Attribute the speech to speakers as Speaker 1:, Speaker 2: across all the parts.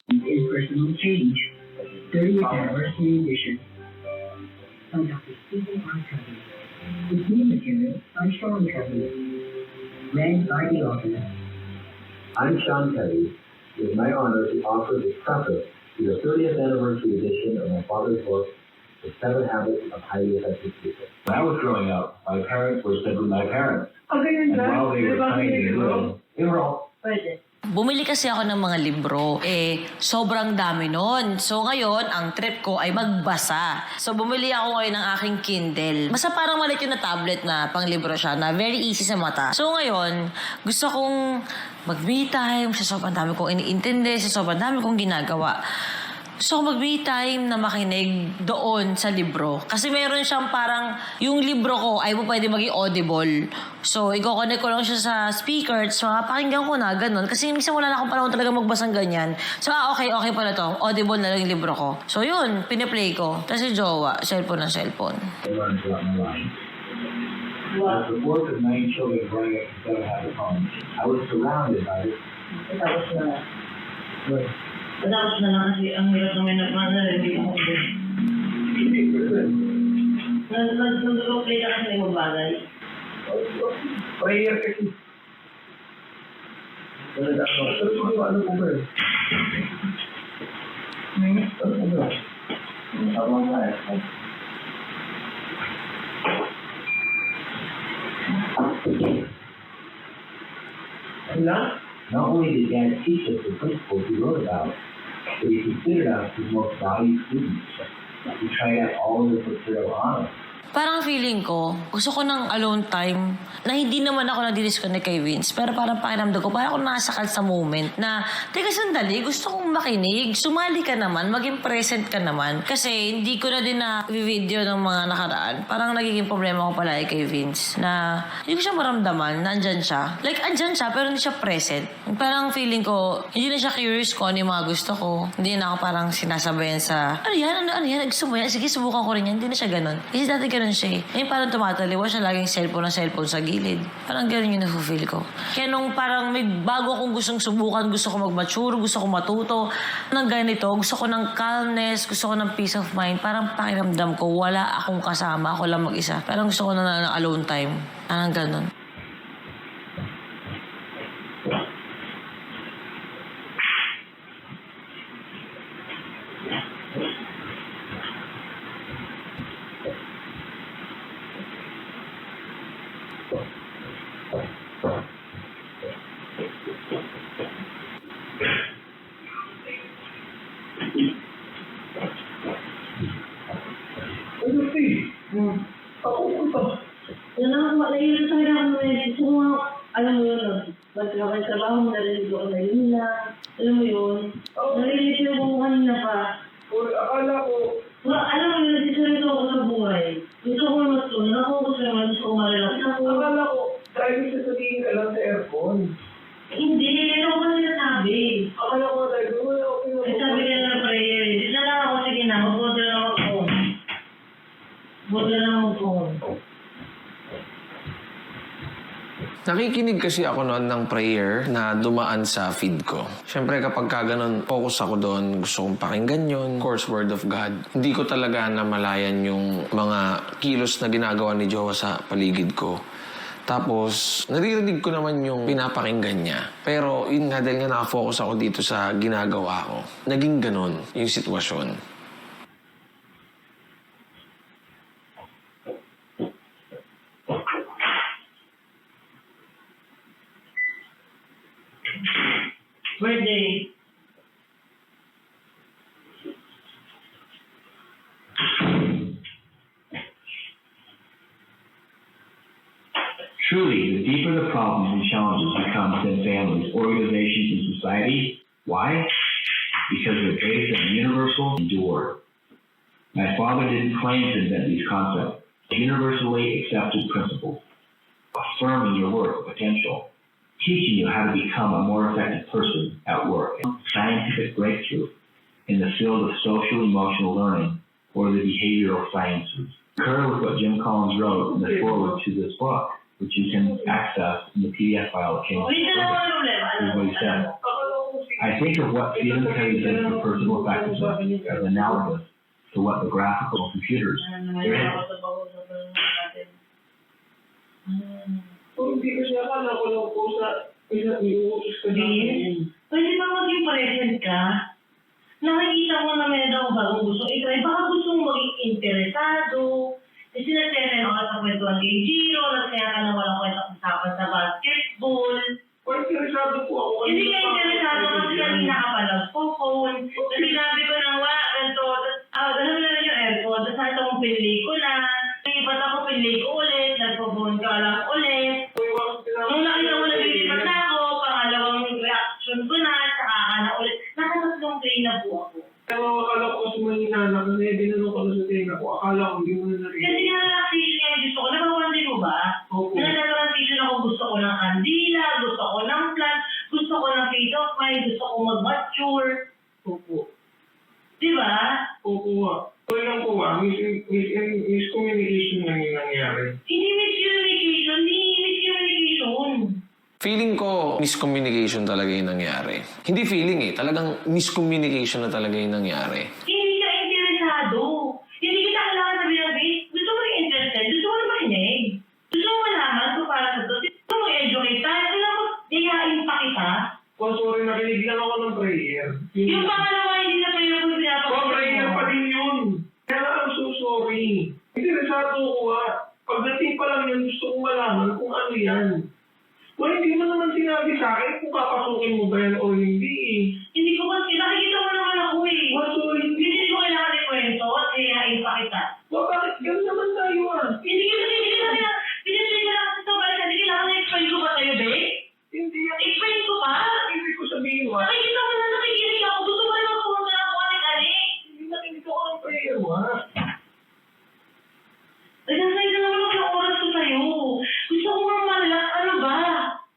Speaker 1: in Personal Change, 30th Anniversary Edition by Dr. Stephen R. Covey. With new material by Sean Covey. Read by the author.
Speaker 2: I'm Sean Covey. It is my honor to offer this preface to the 30th Anniversary Edition of my father's book, The 7 Habits of Highly Effective People. When I was growing up, my parents were simply my parents. And while they were tiny and little, they were all...
Speaker 3: Bumili kasi ako ng mga libro. Sobrang dami nun. So ngayon, ang trip ko ay magbasa. So bumili ako ngayon ng aking Kindle. Basta parang maliit yun na tablet na panglibro siya na very easy sa mata. So ngayon, gusto kong mag-me time sa sobrang dami kong iniintindi, sa sobrang dami kong ginagawa. So, mag-me time na makinig doon sa libro. Kasi meron siyang parang, yung libro ko ay mo pwede maging audible. So, i-connect ko lang siya sa speaker. So, pakinggan ko na, ganun. Kasi minsan wala na akong panahon talaga magbasang ganyan. So, okay pala to. Audible na lang yung libro ko. So, yun, piniplay ko. Tapos si jowa, cellphone na cellphone.
Speaker 2: I learned throughout my life. As the fourth of 9 children growing up in 7 happy homes, I was surrounded by this.
Speaker 4: Tapos na lang kasi ang hirap naman hindi ako din. Nag-play ka kasi ng bagay.
Speaker 2: Prayer kasi. Ano po ba? Ano po ba? Tama nga eh. Not only did Dad teach us the principles he wrote about, but he considered us his most valued students. He tried out all of this material on us.
Speaker 3: Parang feeling ko, gusto ko ng alone time na hindi naman ako na-disconnect kay Vince. Pero parang pakiramdam ko, parang ako nasakal sa moment na, teka sandali, gusto kong makinig, sumali ka naman, maging present ka naman. Kasi hindi ko na din na-video ng mga nakaraan. Parang nagiging problema ko pala kay Vince na hindi ko siya maramdaman na andyan siya. Like, andyan siya, pero hindi siya present. Parang feeling ko, hindi na siya curious ko ano yung mga gusto ko. Hindi na ako parang sinasabayan sa, ano yan, gusto mo yan? Sige, subukan ko rin yan. Hindi na siya ganun. Kasi dati ganun siya eh. Ngayon parang tumataliwa siya laging cellphone sa gilid. Parang ganun yung na-fulfill ko. Kaya nung parang may bago akong gustong subukan, gusto ko mag-mature, gusto ko matuto ng ganito, gusto ko ng calmness, gusto ko ng peace of mind, parang pakiramdam ko, wala akong kasama, ako lang mag-isa. Parang gusto ko na ng alone time. Parang ganun.
Speaker 4: Nahihirap talaga ako naman. Gusto mo, alam mo yun, magtrabaho mo, narinig ako na yun na. Alam mo yun? Narinig ko kung kanina pa.
Speaker 2: Akala ko,
Speaker 4: Alam mo yun, nagsisalito ako sa buhay. Gusto ko matulog. Gusto ko marelax.
Speaker 2: akala ko, dahil sasabihin ka lang sa aircon.
Speaker 4: Hindi, ano ko nila sabi?
Speaker 2: Akala ko, dahil wala ako
Speaker 4: Sabi nila na prayer. Isa lang ako, sige na, mag-vote na lang ako. Vote na lang ako.
Speaker 5: Nakikinig kasi ako noon ng prayer na dumaan sa feed ko. Siyempre kapag ganun, focus ako doon, gusto kong pakinggan yun. Of course, Word of God. Hindi ko talaga namalayan yung mga kilos na ginagawa ni Jowa sa paligid ko. Tapos, naririnig ko naman yung pinapakinggan niya. Pero yun nga, dahil nga nakafocus ako dito sa ginagawa ko, naging ganun yung sitwasyon.
Speaker 4: Birthday.
Speaker 6: Truly, the deeper the problems and challenges become within families, organizations, and society. Why? Because they're based on universal endure. My father didn't claim to invent these concepts. Universally accepted principles. Affirming your worth potential. Teaching you how to become a more effective person at work. Scientific breakthrough in the field of social-emotional learning or the behavioral sciences. Concur with what Jim Collins wrote in the foreword to this book, which you can access in the PDF file that came with it. Here's what he said. I think of what Stephen Covey did for personal effectiveness as analogous to what the graphical computers
Speaker 4: May
Speaker 6: did.
Speaker 4: nakapag-usapan natin.
Speaker 7: Hindi kasi akala ko lang po sa iuutos ka namin.
Speaker 4: Pwede ba maging present ka? Nakikita mo na meron ako bagong gusto i-try. Baka gusto mo maging interesado. Kasi nag-10 ako sa kwentuhan kay Giro, nagsaya ka na walang kwentang usapan sa basketball.
Speaker 7: Well, interesado po ako.
Speaker 4: Hindi ka interesado kasi kanina ka pa nag-phone. Kasi sinabi ko na, ganito, alam mo na rin yung aircon, tapos nakita mong pinili ko na. Nilipat ako, pinili ko ulit, nagpo-phone ka lang ulit. Nung nakita mo na nilipat na ako, pangalawang reaction ko na, saka ka na ulit. Nakatatlong play na po ako.
Speaker 7: Kaya akala ko kasi mahina na kasi binanong ko na sa tenga ko. Akala ko hindi mo na narinig.
Speaker 4: Kasi nga relaxation nga yung gusto ko. Nabawansin mo ba?
Speaker 7: Opo.
Speaker 4: Nag-transition ako, gusto ko ng kandila, gusto ko ng plan, gusto ko ng fade of mind, gusto ko mag-mature.
Speaker 7: Opo.
Speaker 4: Di ba?
Speaker 7: Opo nga. Kaya lang po miscommunication lang yung nangyari.
Speaker 4: Hindi miscommunication, hindi miscommunication.
Speaker 5: Feeling ko, miscommunication talaga yung nangyari. Hindi feeling eh, talagang miscommunication na talaga yung nangyari.
Speaker 4: Hindi ka interesado. Hindi kita kailangan sabihin ng base. Gusto mo rin interested, gusto mo rin marinig. Gusto mo malaman kung para sa to. Gusto mo educate tayo. Alam mo, diyain pa kita.
Speaker 7: Oh, sorry, nakinig lang ako ng prayer.
Speaker 4: Yung pangalawa, hindi na prayer ko
Speaker 7: Oh, prayer pa
Speaker 4: pinapakita.
Speaker 7: din yun. Kaya I'm so sorry. Interesado ko pagdating pa lang yun, gusto kong malaman kung ano yan. Well, hindi mo naman sinabi sa akin kung papasukin mo ba yan o hindi.
Speaker 4: Hindi ko kasi, nakikita mo naman ako eh.
Speaker 7: Oh, sorry.
Speaker 4: Hindi ko kailangan ikwento at diyain pa kita.
Speaker 7: Oh, bakit gano'n naman tayo
Speaker 4: Hindi ko kasi, pinipili na lang ito ba? Hindi kailangan na-explain ko ba sa'yo, babe?
Speaker 7: Hindi yan.
Speaker 4: Explain ko pa?
Speaker 7: Hindi ko sabihin
Speaker 4: Nakikita mo na nakikinig ako. Gusto mo naman pumunta na ako anik-anik.
Speaker 7: Hindi nakinig ako ng prayer
Speaker 4: Nagkasay na naman ako ng oras ko sa'yo. Gusto ko nga malak, ano ba?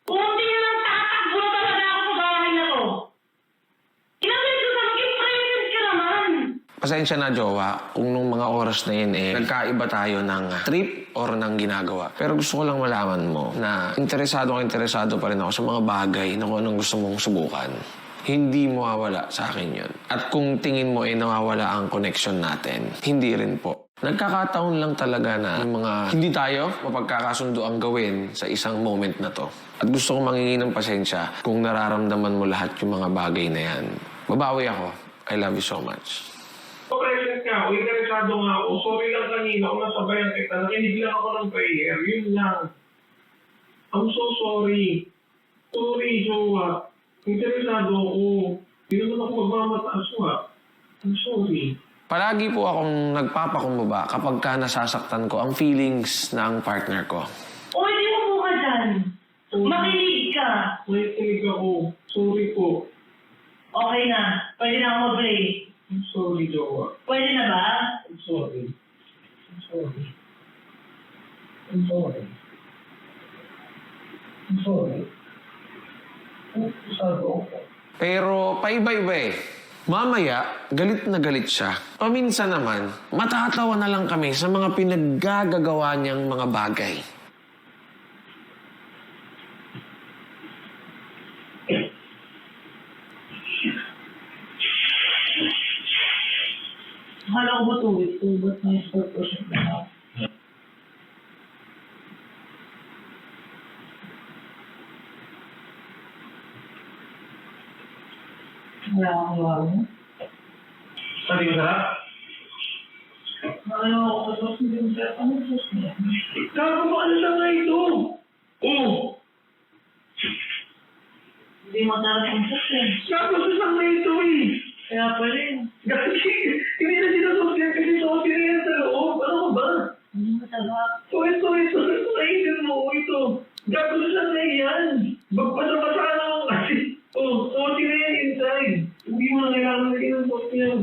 Speaker 4: Kunti na lang tatakbo na talaga ako sa bahay na to. Inamin ko sa maging present ka naman.
Speaker 5: Pasensya na, jowa, kung nung mga oras na yun nagkaiba tayo ng trip or ng ginagawa. Pero gusto ko lang malaman mo na interesado pa rin ako sa mga bagay na kung anong gusto mong subukan. Hindi mawawala sa akin yun. At kung tingin mo nawawala ang connection natin, hindi rin po. Nagkakataon lang talaga na yung mga hindi tayo mapagkakasundo ang gawin sa isang moment na to. At gusto kong mangingi ng pasensya kung nararamdaman mo lahat yung mga bagay na yan. Babawi ako. I love you so much.
Speaker 7: Present nga ako, interesado nga ako. Sorry lang kanina kung nasabayan kita. Nakinig lang ako ng prayer. Yun lang. I'm so sorry. Sorry, jowa. Interesado ako. Hindi naman ako magmamataas I'm sorry.
Speaker 5: Palagi po akong nagpapakumbaba kapag ka nasasaktan ko ang feelings ng partner ko.
Speaker 4: O, hindi mo ka dyan. Makinig ka.
Speaker 7: May kinig ako. Sorry po.
Speaker 4: Okay na. Pwede na ako mag-play.
Speaker 7: I'm sorry, jowa.
Speaker 4: Pwede na ba?
Speaker 7: I'm sorry. I'm sorry. I'm sorry. I'm sorry. Interesado ako.
Speaker 5: Pero paiba-iba eh. Mamaya, galit na galit siya. Paminsan naman, matatawa na lang kami sa mga pinaggagawa niyang mga bagay.
Speaker 4: Akala ko ba tuwid ko? Ba't may sport ko siya na? Wala akong iwaw mo.
Speaker 7: Sabi mo sarap?
Speaker 4: Ano ako sa sauce mo din sir? Ano sauce mo?
Speaker 7: Gago mo, ano lang nga ito? Oo.
Speaker 4: Hindi mo sarap ang sauce eh.
Speaker 7: Gago sa lang na ito eh.
Speaker 4: Kaya pala yun.
Speaker 7: Gago hindi na sinasot yan kasi sauce yan yan sa loob. Ano ka ba?
Speaker 4: Hindi mo sarap.
Speaker 7: So ito, naiintin mo ito. Gago sa lang na yan. Basa-basa na ako kasi. Oh, sauce na yan inside. Hindi mo na kailangan na ng sauce yan.